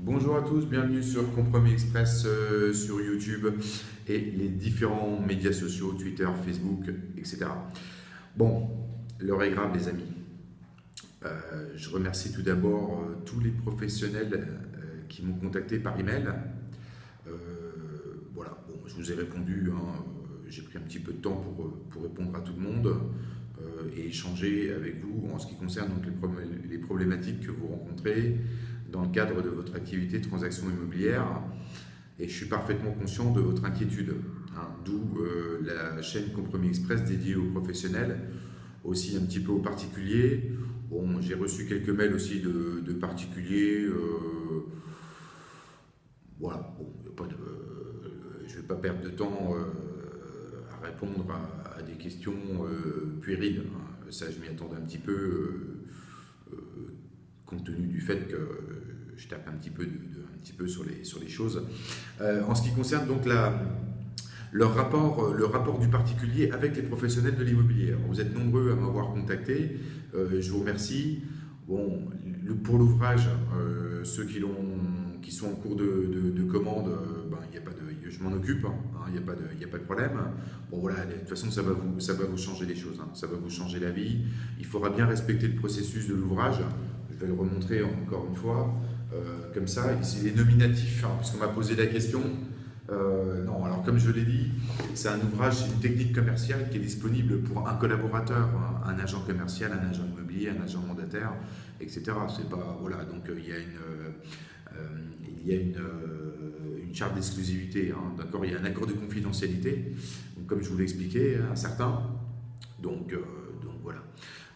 Bonjour à tous, bienvenue sur Compromis Express sur YouTube et les différents médias sociaux, Twitter, Facebook, etc. Bon, l'heure est grave les amis. Je remercie tout d'abord tous les professionnels qui m'ont contacté par email. Euh, voilà, bon, je vous ai répondu, hein, j'ai pris un petit peu de temps pour répondre à tout le monde et échanger avec vous en ce qui concerne donc les problématiques que vous rencontrez dans le cadre de votre activité de transaction immobilière. Et je suis parfaitement conscient de votre inquiétude, hein, d'où la chaîne Compromis Express dédiée aux professionnels, aussi un petit peu aux particuliers. Bon, j'ai reçu quelques mails aussi de particuliers. Voilà, bon, je ne vais pas perdre de temps à répondre à des questions puériles, hein. Ça, je m'y attendais un petit peu, euh, compte tenu du fait que je tape un petit peu sur les choses. En ce qui concerne donc le rapport du particulier avec les professionnels de l'immobilier. Vous êtes nombreux à m'avoir contacté, je vous remercie. Bon, pour l'ouvrage, ceux qui sont en cours de commande, ben, y a pas de, je m'en occupe, hein, il n'y a pas de problème. Bon voilà, de toute façon ça va vous changer les choses, hein, ça va vous changer la vie. Il faudra bien respecter le processus de l'ouvrage. Je vais le remontrer encore une fois. Comme ça, ici les nominatifs, hein, puisqu'on m'a posé la question. Non, alors comme je l'ai dit, c'est un ouvrage, c'est une technique commerciale qui est disponible pour un collaborateur, hein, un agent commercial, un agent immobilier, un agent mandataire, etc. C'est pas, voilà, donc il y a une charte d'exclusivité, hein, d'accord, il y a un accord de confidentialité, donc, comme je vous l'ai expliqué, hein, à certains. Donc voilà.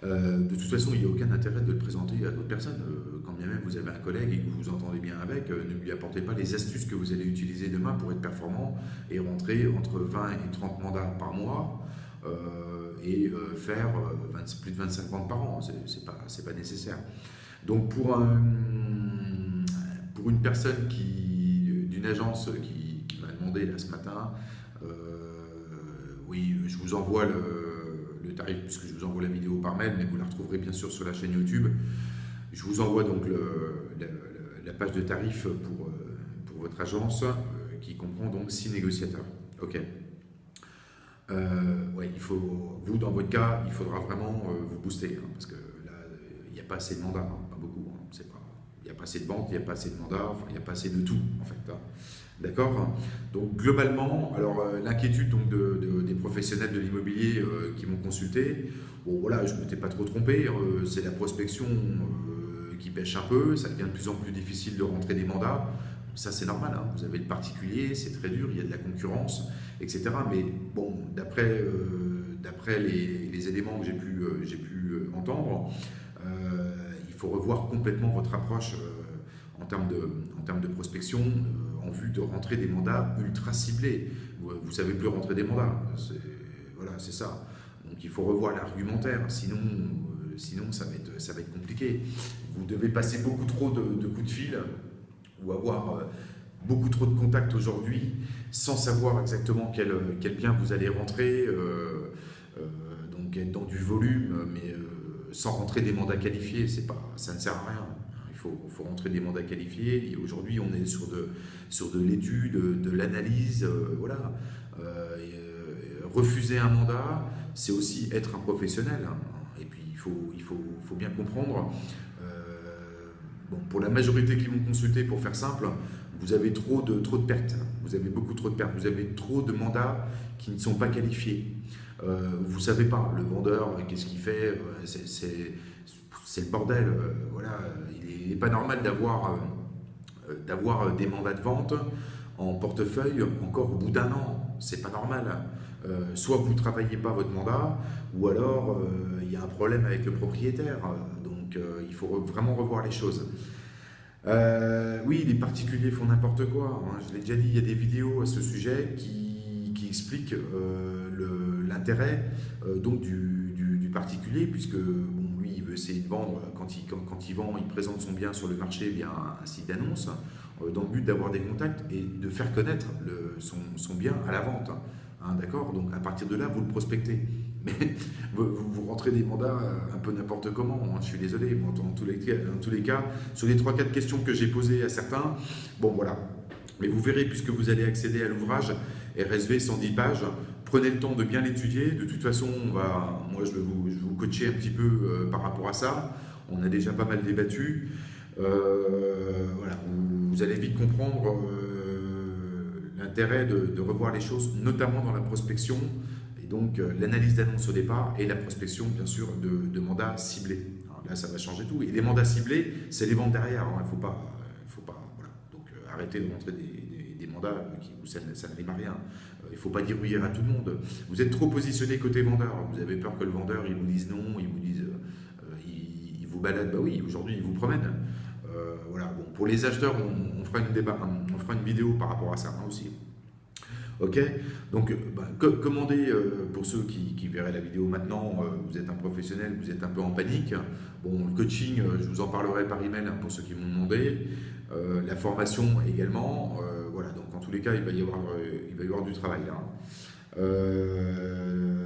De toute façon, il n'y a aucun intérêt de le présenter à d'autres personnes. Quand bien même vous avez un collègue et que vous vous entendez bien avec, ne lui apportez pas les astuces que vous allez utiliser demain pour être performant et rentrer entre 20 et 30 mandats par mois faire plus de 25 ventes par an. C'est pas nécessaire. Donc pour une personne d'une agence qui m'a demandé là ce matin, oui, je vous envoie le tarif, puisque je vous envoie la vidéo par mail, mais vous la retrouverez bien sûr sur la chaîne YouTube. Je vous envoie donc la page de tarif pour votre agence, qui comprend donc 6 négociateurs. Ok. Ouais, vous, dans votre cas, il faudra vraiment vous booster, hein, parce que là, il n'y a pas assez de mandats, hein, pas beaucoup. Hein, il n'y a pas assez de ventes, il n'y a pas assez de mandats, enfin, il n'y a pas assez de tout, en fait. Hein. D'accord. Donc globalement, alors l'inquiétude donc des professionnels de l'immobilier qui m'ont consulté, bon voilà, je ne m'étais pas trop trompé, c'est la prospection qui pêche un peu, ça devient de plus en plus difficile de rentrer des mandats. Ça c'est normal, hein. Vous avez le particulier, c'est très dur, il y a de la concurrence, etc. Mais bon, d'après les éléments que j'ai pu entendre, il faut revoir complètement votre approche en termes de prospection en vue de rentrer des mandats ultra ciblés. Vous ne savez plus rentrer des mandats, voilà, c'est ça. Donc il faut revoir l'argumentaire, sinon ça va être compliqué. Vous devez passer beaucoup trop de coups de fil ou avoir beaucoup trop de contacts aujourd'hui sans savoir exactement quel bien vous allez rentrer, donc être dans du volume, mais sans rentrer des mandats qualifiés, ça ne sert à rien. Il faut rentrer des mandats qualifiés. Et aujourd'hui, on est sur de l'étude, de l'analyse. Voilà. Refuser un mandat, c'est aussi être un professionnel, hein. Et puis, il faut bien comprendre. Bon, pour la majorité qui m'ont consulté, pour faire simple, vous avez trop de pertes. Vous avez beaucoup trop de pertes. Vous avez trop de mandats qui ne sont pas qualifiés. Vous ne savez pas, le vendeur, qu'est-ce qu'il fait, c'est le bordel. Voilà, il n'est pas normal d'avoir des mandats de vente en portefeuille encore au bout d'un an. C'est pas normal. Soit vous ne travaillez pas votre mandat, ou alors il y a un problème avec le propriétaire. Donc il faut vraiment revoir les choses. Oui, les particuliers font n'importe quoi, hein. Je l'ai déjà dit, il y a des vidéos à ce sujet qui expliquent l'intérêt donc du particulier, puisque bon, lui, il veut essayer de vendre. Quand il vend, il présente son bien sur le marché via un site d'annonce, dans le but d'avoir des contacts et de faire connaître son bien à la vente. Hein, d'accord. Donc à partir de là, vous le prospectez. mais vous rentrez des mandats un peu n'importe comment, hein, je suis désolé. Bon, dans tous les cas, sur les 3-4 questions que j'ai posées à certains, bon voilà. Mais vous verrez, puisque vous allez accéder à l'ouvrage RSV 110 pages, prenez le temps de bien l'étudier. De toute façon, moi je vais vous coacher un petit peu par rapport à ça. On a déjà pas mal débattu. Voilà, vous allez vite comprendre l'intérêt de revoir les choses, notamment dans la prospection, et donc l'analyse d'annonce au départ et la prospection, bien sûr, de mandats ciblés. Alors là, ça va changer tout. Et les mandats ciblés, c'est les ventes derrière. Hein. Il faut pas, voilà. Donc arrêtez de montrer des mandats où ça ne rime à rien. Il ne faut pas dire oui à tout le monde. Vous êtes trop positionné côté vendeur. Vous avez peur que le vendeur, il vous dise non, il vous dise, il vous balade. Bah oui, aujourd'hui, il vous promène. Voilà. Bon, pour les acheteurs, on fera une vidéo par rapport à ça hein, aussi. Ok, donc commandez pour ceux qui verraient la vidéo maintenant, vous êtes un professionnel, vous êtes un peu en panique. Bon, le coaching, je vous en parlerai par email hein, pour ceux qui m'ont demandé. La formation également. Voilà, donc en tous les cas, il va y avoir du travail là.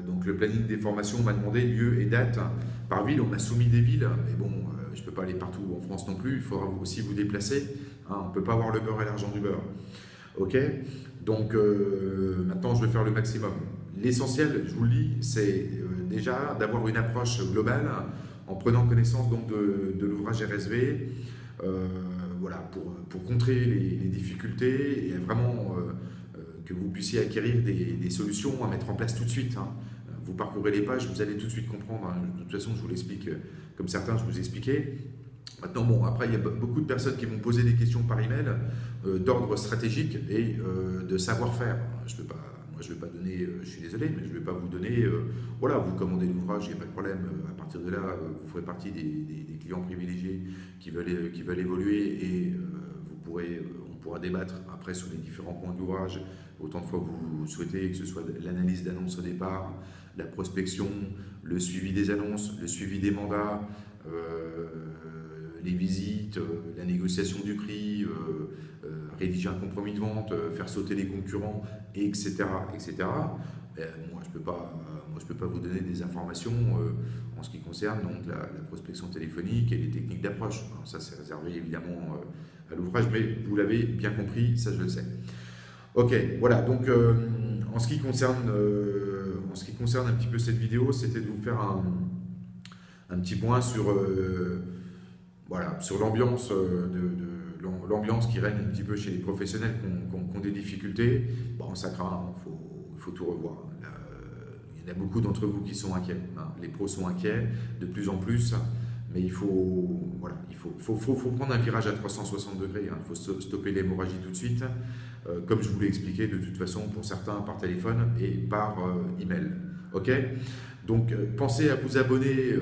Donc le planning des formations, on m'a demandé lieu et date par ville. On m'a soumis des villes, mais bon, je ne peux pas aller partout en France non plus. Il faudra aussi vous déplacer. Hein, on ne peut pas avoir le beurre et l'argent du beurre. Ok, donc maintenant je vais faire le maximum. L'essentiel, je vous le dis, c'est déjà d'avoir une approche globale en prenant connaissance donc de l'ouvrage RSV, voilà, pour contrer les difficultés et vraiment que vous puissiez acquérir des solutions à mettre en place tout de suite. Hein. Vous parcourez les pages, vous allez tout de suite comprendre. Hein. De toute façon, je vous l'explique comme certains, je vous expliquais. Maintenant, bon, après, il y a beaucoup de personnes qui vont poser des questions par email d'ordre stratégique et de savoir-faire. Moi, je ne vais pas donner, je suis désolé, mais je ne vais pas vous donner, voilà, vous commandez l'ouvrage, il n'y a pas de problème. À partir de là, vous ferez partie des clients privilégiés qui veulent évoluer et on pourra débattre après sur les différents points de l'ouvrage, autant de fois que vous souhaitez, que ce soit l'analyse d'annonce au départ, la prospection, le suivi des annonces, le suivi des mandats, les visites, la négociation du prix, rédiger un compromis de vente, faire sauter les concurrents, etc. etc. Moi, je ne peux pas vous donner des informations en ce qui concerne donc, la prospection téléphonique et les techniques d'approche. Ça, c'est réservé évidemment à l'ouvrage, mais vous l'avez bien compris, ça je le sais. Ok, voilà, donc en ce qui concerne un petit peu cette vidéo, c'était de vous faire un petit point sur... voilà, sur l'ambiance l'ambiance qui règne un petit peu chez les professionnels qui ont des difficultés. Bon, ça craint, il faut tout revoir. Là, il y en a beaucoup d'entre vous qui sont inquiets. Hein. Les pros sont inquiets de plus en plus, mais il faut prendre un virage à 360 degrés. Hein. Il faut stopper l'hémorragie tout de suite, comme je vous l'ai expliqué de toute façon pour certains par téléphone et par email. Ok ? Donc, pensez à vous abonner.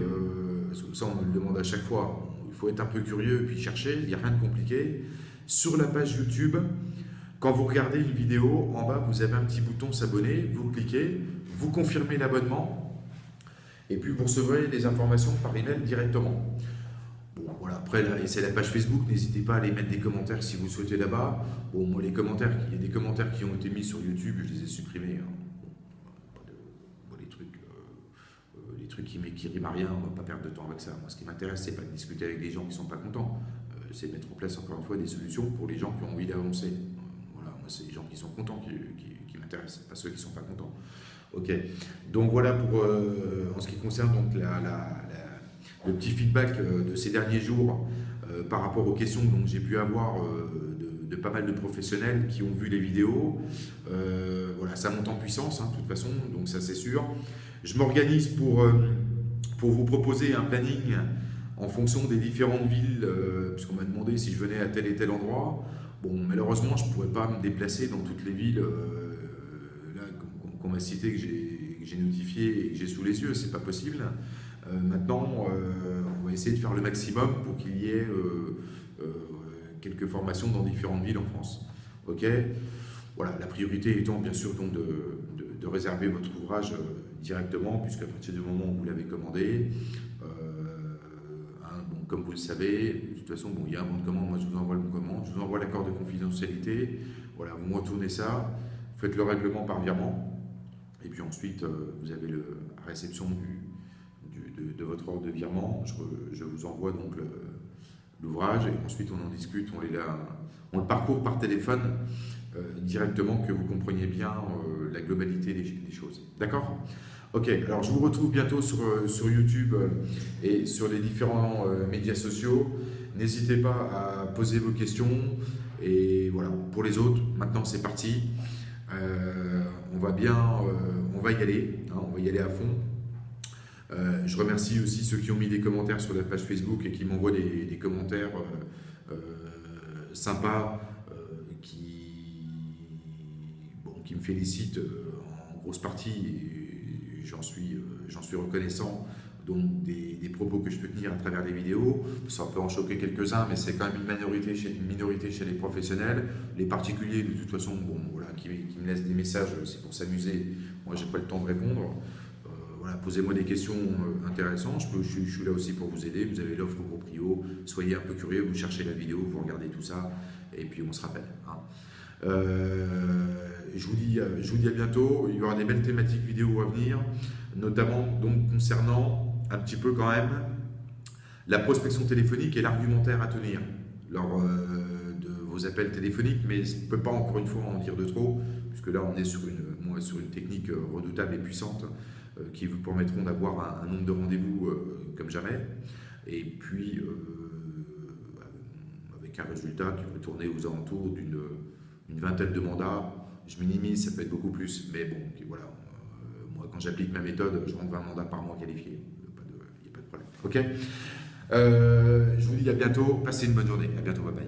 Ça, on me le demande à chaque fois. Il faut être un peu curieux et puis chercher, il n'y a rien de compliqué. Sur la page YouTube, quand vous regardez une vidéo, en bas, vous avez un petit bouton s'abonner, vous cliquez, vous confirmez l'abonnement et puis vous recevrez les informations par email directement. Bon, voilà, après, là, c'est la page Facebook, n'hésitez pas à aller mettre des commentaires si vous souhaitez là-bas. Bon, moi, il y a des commentaires qui ont été mis sur YouTube, je les ai supprimés. Hein. Les trucs qui riment à rien, on ne va pas perdre de temps avec ça. Moi, ce qui m'intéresse, c'est pas de discuter avec des gens qui ne sont pas contents. C'est de mettre en place, encore une fois, des solutions pour les gens qui ont envie d'avancer. Voilà, moi, c'est les gens qui sont contents qui m'intéressent, pas ceux qui ne sont pas contents. Ok. Donc, voilà pour en ce qui concerne donc, le petit feedback de ces derniers jours par rapport aux questions que j'ai pu avoir de pas mal de professionnels qui ont vu les vidéos. Voilà, ça monte en puissance, hein, de toute façon, donc ça, c'est sûr. Je m'organise pour vous proposer un planning en fonction des différentes villes, puisqu'on m'a demandé si je venais à tel et tel endroit. Bon, malheureusement, je ne pourrais pas me déplacer dans toutes les villes là, qu'on m'a citées, que j'ai notifiées et que j'ai sous les yeux. Ce n'est pas possible. Maintenant, on va essayer de faire le maximum pour qu'il y ait quelques formations dans différentes villes en France. Ok ? Voilà, la priorité étant bien sûr donc de réserver votre ouvrage directement, puisqu'à partir du moment où vous l'avez commandé, bon, comme vous le savez, de toute façon, bon, il y a un bon de commande, moi je vous envoie le bon de commande, je vous envoie l'accord de confidentialité, voilà, vous me retournez ça, faites le règlement par virement, Et puis ensuite, vous avez la réception de votre ordre de virement. Je vous envoie donc l'ouvrage et ensuite on en discute, on le parcourt par téléphone directement, que vous compreniez bien la globalité des choses. D'accord? Ok, alors je vous retrouve bientôt sur YouTube et sur les différents médias sociaux. N'hésitez pas à poser vos questions. Et voilà, pour les autres, maintenant c'est parti. On va on va y aller, hein, on va y aller à fond. Je remercie aussi ceux qui ont mis des commentaires sur la page Facebook et qui m'envoient des commentaires sympas, qui me félicitent en grosse partie, et j'en suis reconnaissant. Donc des propos que je peux tenir à travers les vidéos, ça peut en choquer quelques-uns, mais c'est quand même une minorité chez les professionnels. Les particuliers, de toute façon, bon, voilà, qui me laissent des messages, c'est pour s'amuser. Moi, j'ai pas le temps de répondre. Voilà, posez-moi des questions intéressantes. Je suis là aussi pour vous aider. Vous avez l'offre Proprio. Soyez un peu curieux, vous cherchez la vidéo, vous regardez tout ça, et puis on se rappelle. Hein. Je vous dis à bientôt. Il y aura des belles thématiques vidéo à venir, notamment donc concernant un petit peu quand même la prospection téléphonique et l'argumentaire à tenir lors de vos appels téléphoniques, mais je ne peux pas encore une fois en dire de trop, puisque là on est sur une technique redoutable et puissante qui vous permettront d'avoir un nombre de rendez-vous comme jamais, et puis avec un résultat qui peut tourner aux alentours d'une vingtaine de mandats. Je minimise, ça peut être beaucoup plus, mais bon, voilà. Moi, quand j'applique ma méthode, je rentre 20 mandats par mois qualifiés. Il n'y a pas de problème. Ok. Je vous dis à bientôt. Passez une bonne journée. À bientôt. Bye bye.